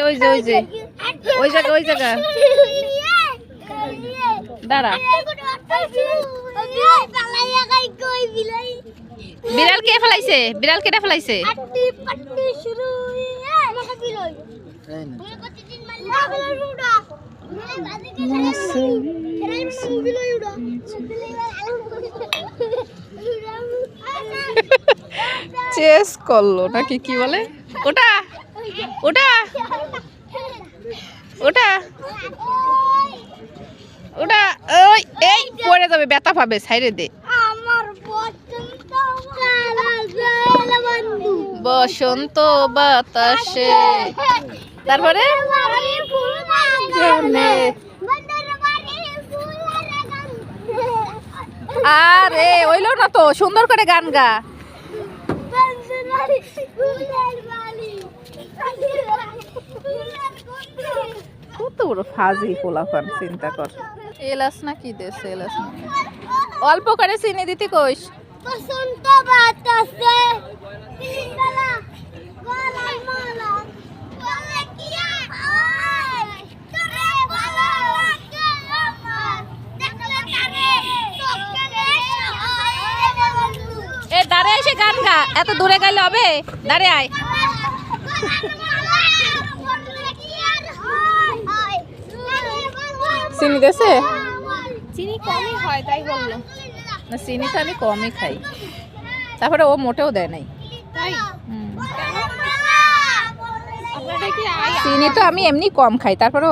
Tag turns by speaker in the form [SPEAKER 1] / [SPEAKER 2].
[SPEAKER 1] ওই যে ওই যে ওই জায়গা দাঁড়া। বিড়াল কে ফেলাইছে? বিড়াল কেটে ফেলাইছে? চেস করলো নাকি কি বলে? ওটা ওটা ওটা ওটা ওই এই পড়ে যাবে, ব্যথা পাবে, ছাইড়ে দে। বসন্ত বাতাসে তারপরে আরে ওইলো না তো, সুন্দর করে গান গা। কত বড় ফাজি পোলাপান, চিন্তা কর। এলাচ না কি দেশে এলাচ না, অল্প করে চিনি দিতে কইস।
[SPEAKER 2] বসন্ত বাতাসে
[SPEAKER 1] এ দাঁড়ে এসে গান গা, এত দূরে গেলে হবে? দাঁড়ে আয়। চিনি দেশে
[SPEAKER 2] চিনি কমই হয় তাই বললো।
[SPEAKER 1] না, চিনি তো আমি কমই খাই, তারপরে ও মোটেও দেয় নাই। চিনি তো আমি এমনি কম খাই, তারপরে